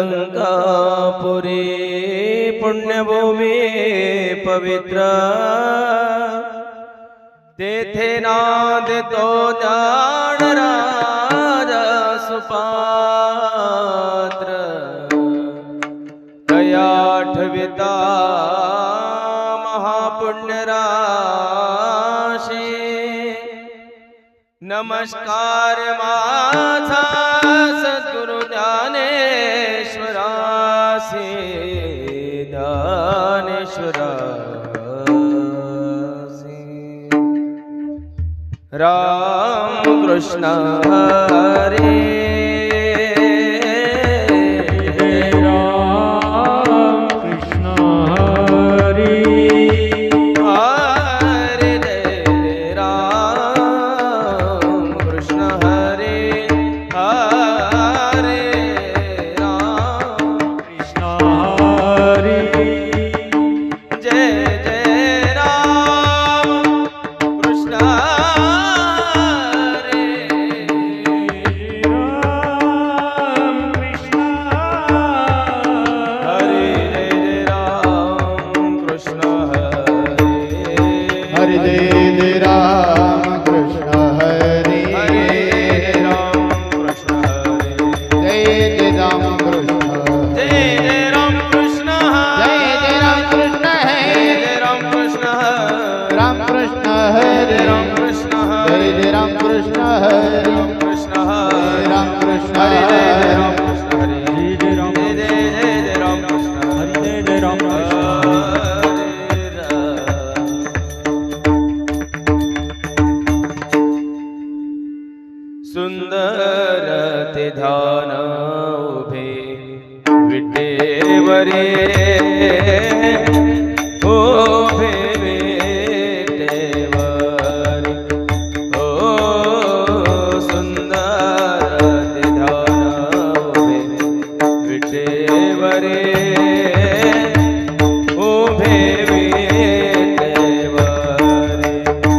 अलंकापुरी पुण्यभूमी पवित्र तेथे नांदतो जाण राजा सुपात्र तया ठविता महापुण्य राशी नमस्कार माझा सद्गुरु ज्ञानेश्वरासी ज्ञानेश्वरासी राम कृष्ण हरे सुंदर ते ध्यान उभे विटेवरे उभे विटेवरे ओ सुंदर ते ध्यान उभे विटेवरे उभे विटेवरे ओ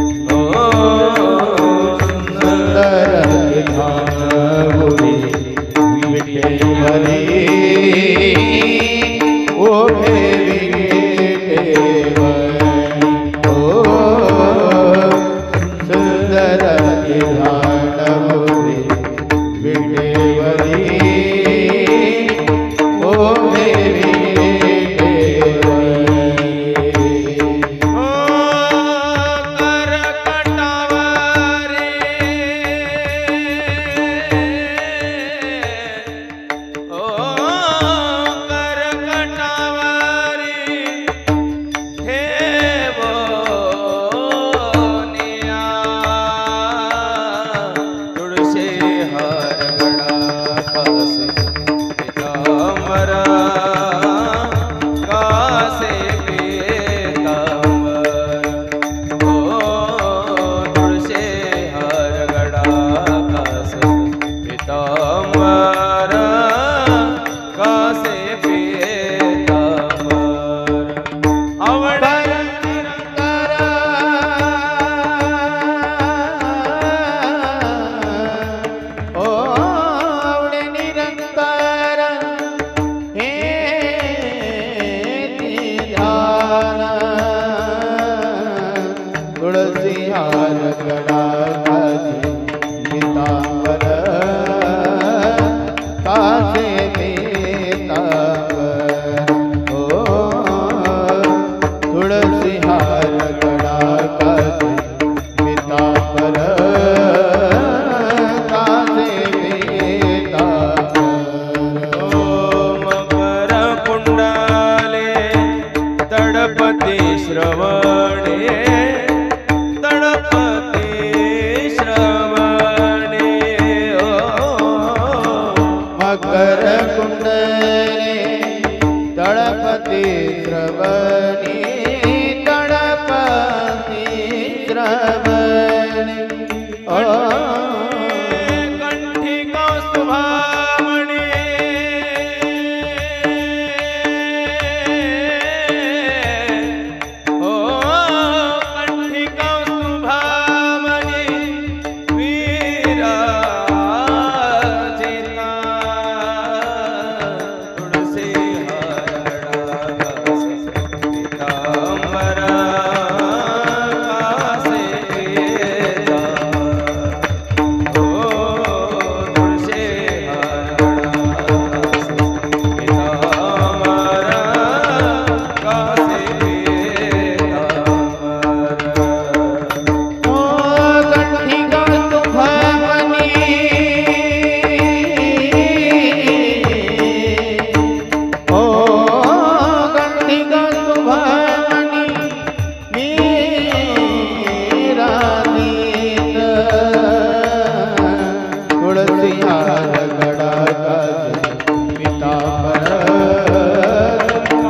तुळसी हार गळा घासे पीतांबर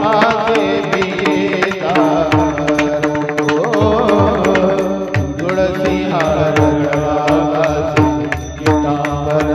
आसे पीतांबर तुळसी हार गळा घासे पीतांबर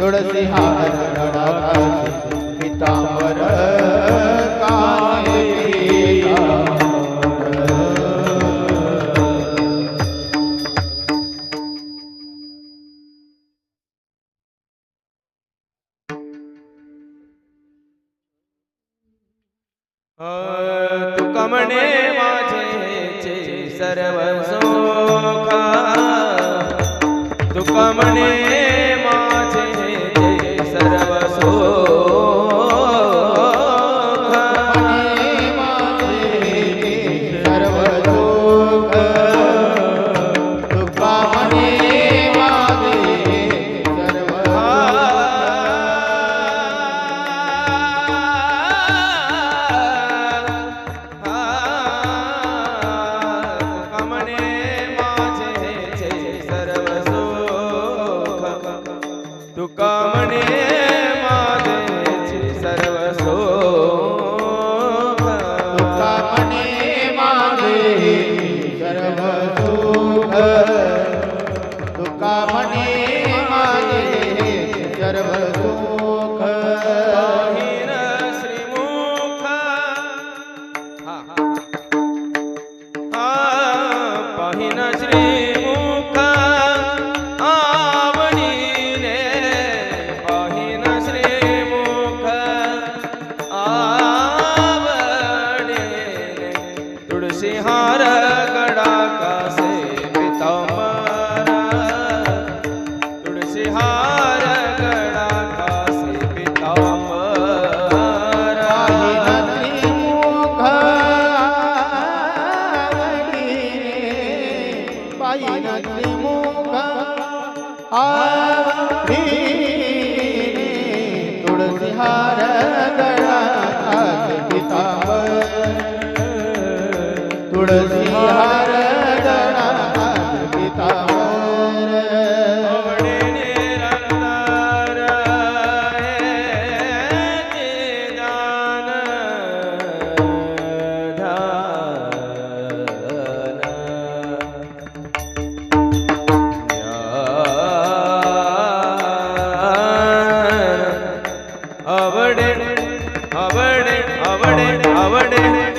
तुळसी हार गळा घासे पीतांबर कासे तुका म्हणे माझेचे सर्व सुख तुका म्हणे माझेचे सर्व सुख सर्व सुख तुका म्हणे माझे सर्व तुका म्हणे माझेचे सर्व सुख तुका म्हणे माझे सर्व सुख तुका म्हणे माझे सर्व सुख पाहिन श्रीमुख पाहिन श्रीमुख आवडीने पाहिन श्रीमुख आवडीने तुळशी हार गळा घासे पीतांबर तुळशी हार गळा घासे पीतांबर पाहिन त्रिमुख आवडीने तुळसी हार गळा घासे पीतांबर तुळसी हार गळा घासे पीतांबर आवडीने रंगार हे ज्ञान आवडे आवडे आवडे आवडे आवडे आवडे आवडे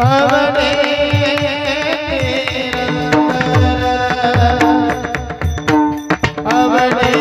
आवडे आवडे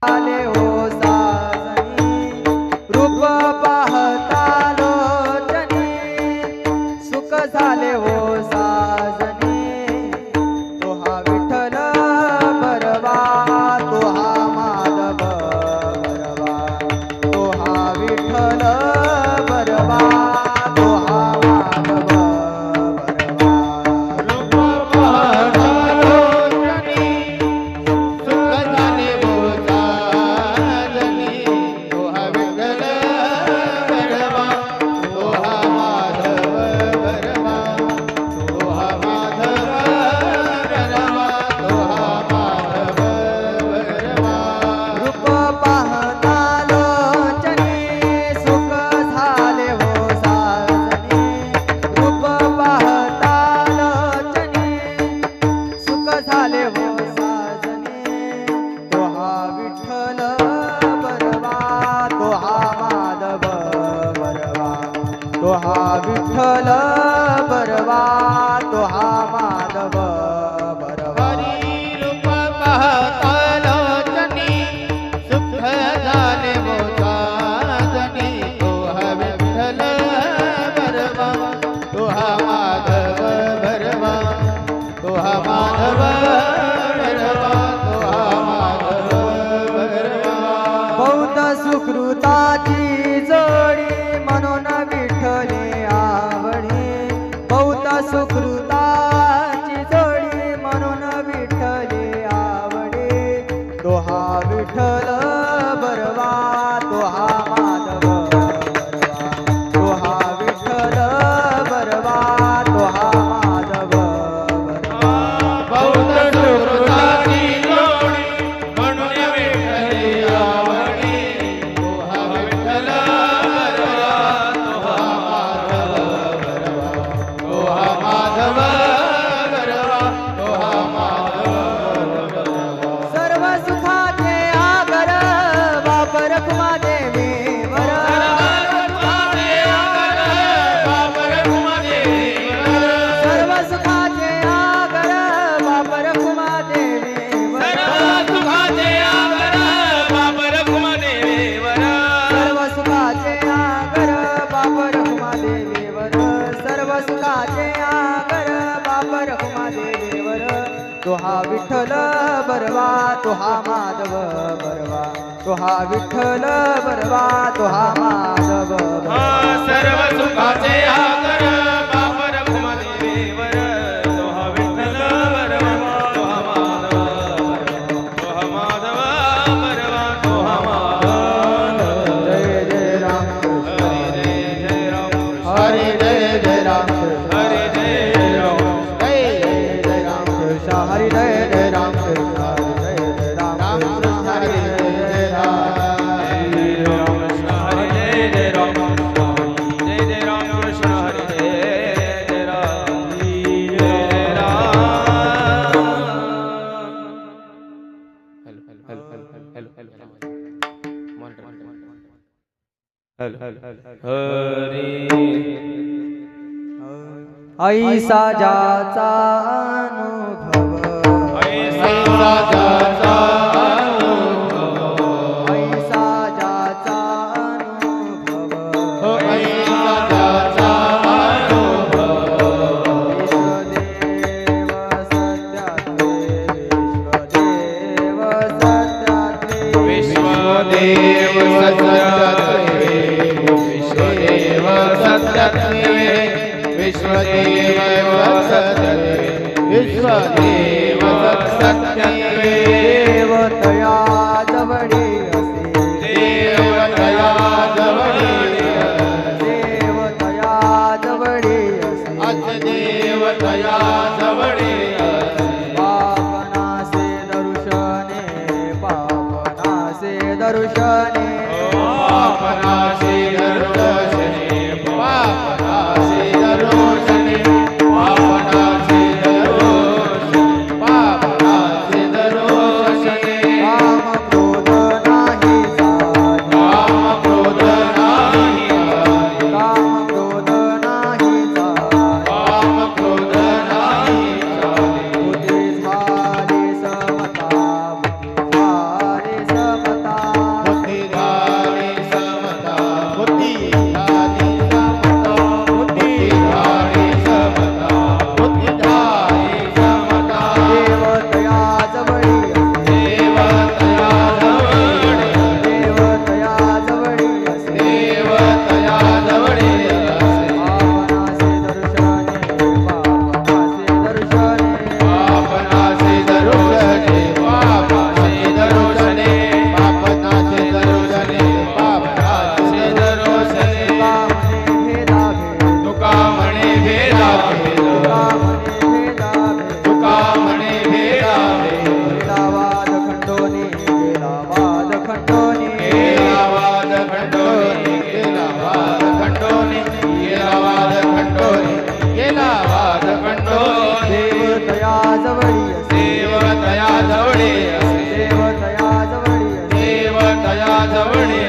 आले हो साजनी रूप पाहता लोचनी सुख झाले हो साजनी तो हा विठ्ठल बरवा तो हा माधव बरवा तो हा विठ्ठल बरवा तो हा माधव बरवा रूप पाहता लोचनी सुख झाले हो साजनी तो हा विठ्ठल बरवा तो हा माधव बरवा तो हा माधव बरवा तो हा माधव बरवा रूप पाहता लोचनी सुख झाले हो साजनी रूप पाहता लोचनी सुख झाले हो साजनी तो हा विठ्ठल बरवा तो हा माधव बरवा तो हा विठ्ठल बरवा तो हा माधव बरवा हरी रूप पाहता लोचनी सुख झाले हो साजनी तो हा विठ्ठल बरवा तो हा माधव बरवा तो हा माधव बरवा तो हा माधव बरवा बौद्ध सुकृताची जोडी म्हणून विठ्ठले आवडी बौद्ध सुकृताची जोडी म्हणून विठ्ठले आवडी तो हा विठ्ठल बरवा तो हा माधव बरवा तो हा विठ्ठल बरवा तो हा माधव बरवा बौद्ध सुकृताची जोडी म्हणून विठ्ठले आवडी तो हा विठ्ठल बरवा तो हा माधव बरवा तो हा माधव बरवा सर्व सुखाचे आगर वापर कुमा देवी वर सर्व सुखाचे आगर वापर कुमा देवी वर सर्व सुखाचे आगर वापर कुमा देवी वर सर्व सुखाचे आगर वापर कुमा देवी वर तो हा विठ्ठल बरवा तो हा माधव बरवा तो हा विठ्ठल बरवा तो हा माधव बरवा सर्व सुखाचे आगर बापर कुमादेवीवर तो हा विठ्ठल बरवा तो हा माधव तो हा माधव बरवा तो हा माधव जय जय राम कृष्ण हरे जय राम हरे जय जय राम कृष्ण हरे जय राम हरी ऐसा ज्याचा अनुभव ऐसा ज्याचा ऐसा ज्याचा अनुभव ऐसा ज्याचा विश्वदेव सत्यात्रे विश्वदेव सत्यात्रे विश्वदेव सत्यात्रे विश्वदेव सत्यात्रे देवतया जवळी असे देवतया जवळी देवतया जवळी असे अज देवतया जवळी पापनासे दर्शने पापनासे दर्शने पापनाशी दर्शने पापनाशी दर्शने पापनाशी दर्शने पापनाशी दर्शने काम क्रोध नाही जाणे काम क्रोध नाही काम क्रोध नाही जाणे काम क्रोध नाही बुद्धी झाली समता बुद्धी झाली समता बुद्धी झाली समता बुद्धी झाली समता बुद्धी झाली समता देवतया जवळी असे देवतया जवळी देवतया जवळी असे देवतया जवळी पापनासे दर्शने पापनासे दर्शने पापनाशी दर्शने पापनाशी दर्शने पापनाशी दर्शने पापनाशी दर्शने तुका म्हणे भेदा भेद तुका म्हणे भेदा तुका म्हणे भेदा भेद तुका म्हणे भेदा गेला वाद खंडोनी गेला वाद खंडोनी गेला वाद खंडोनी गेला वाद खंडोनी गेला वाद खंडोनी देवतया जवळी असे देवतया जवळी देवतया जवळी असे देवतया जवळी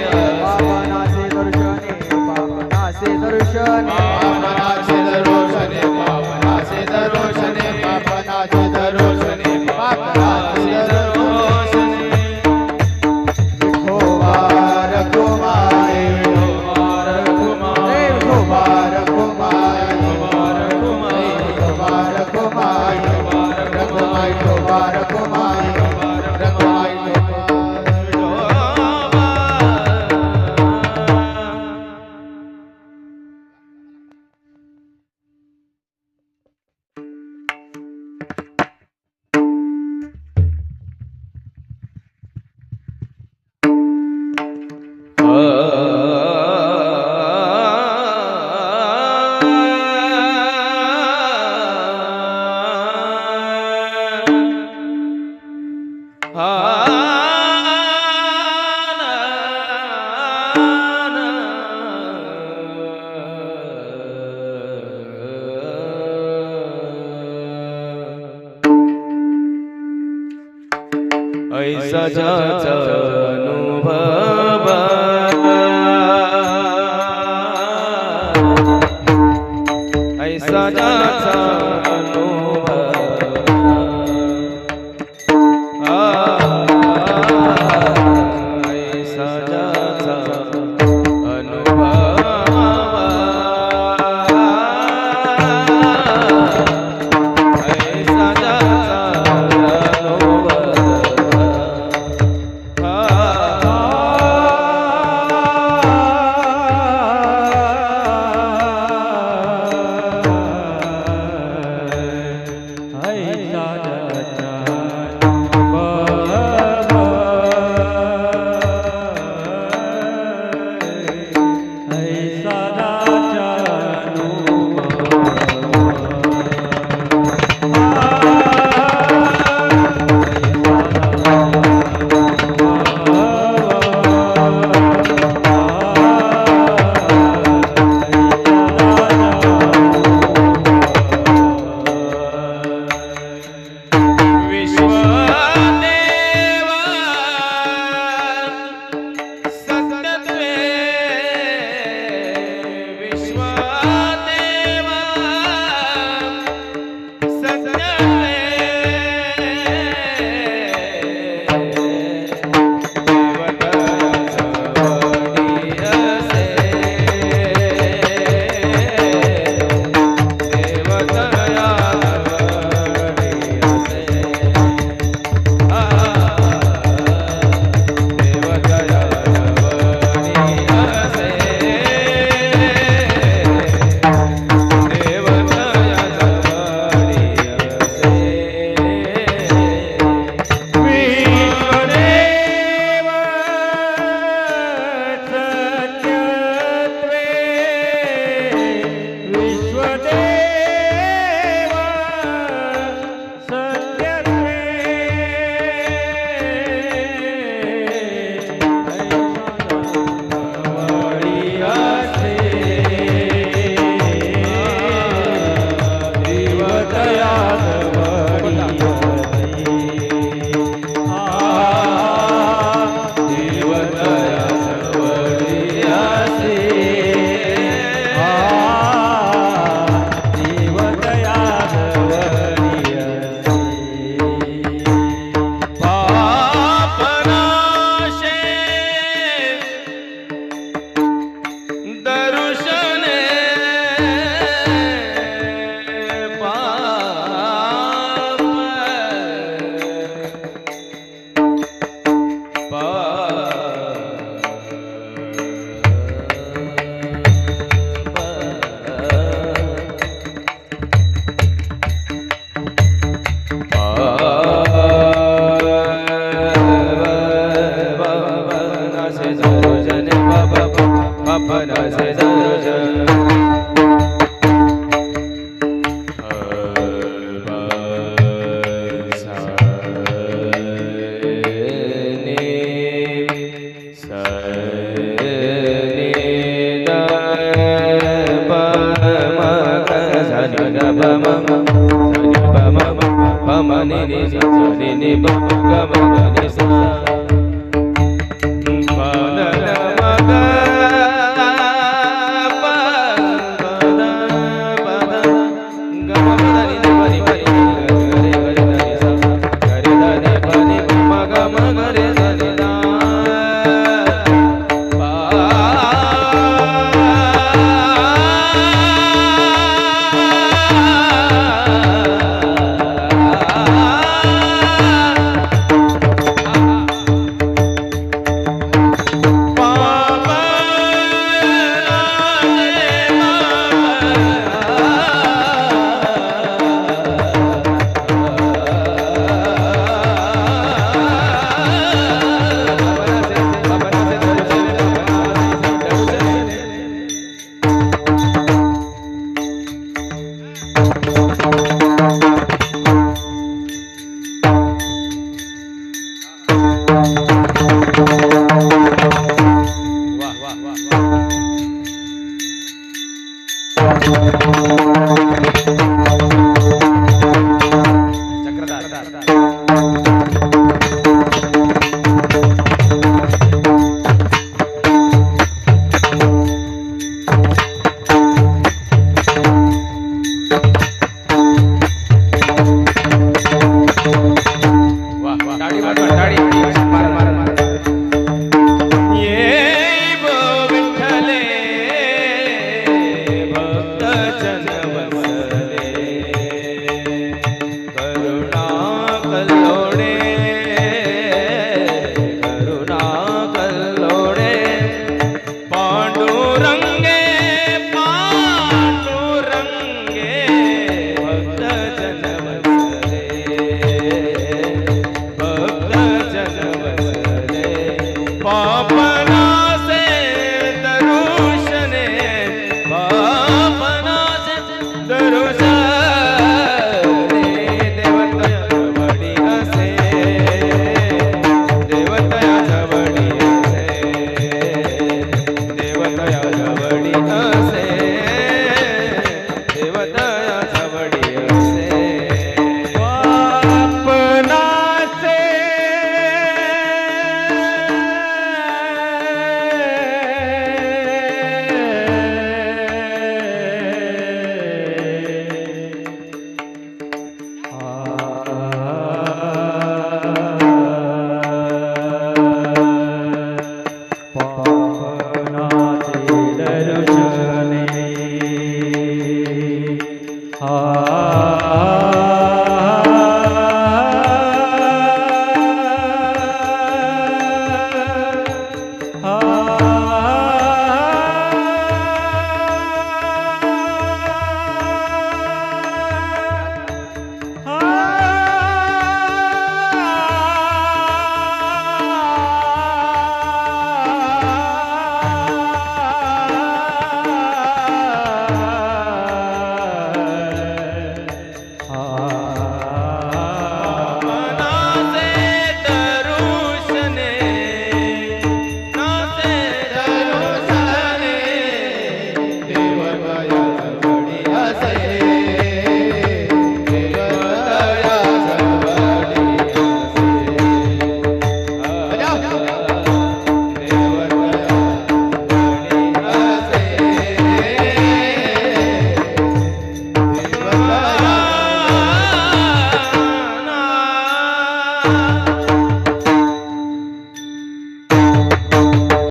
पापनासे दर्शने पापनासे दर्शने पापनाचे दरोशने पापनाचे दरोशने पापनाचे दरोशने पापनाचे दरोशने विठोबार कुमारी विठोबार कुमारी विठोबार कुमारी विठोबार कुमारी रघुमाई विठोबार कुमारी रघुमाई ऐसा ज्याचा अनुभव ऐसा ज्याचा अनुभव ऐसा ज्याचा अनुभव ऐसा ज्याचा देव सत्य रे वडियासे देवतया आ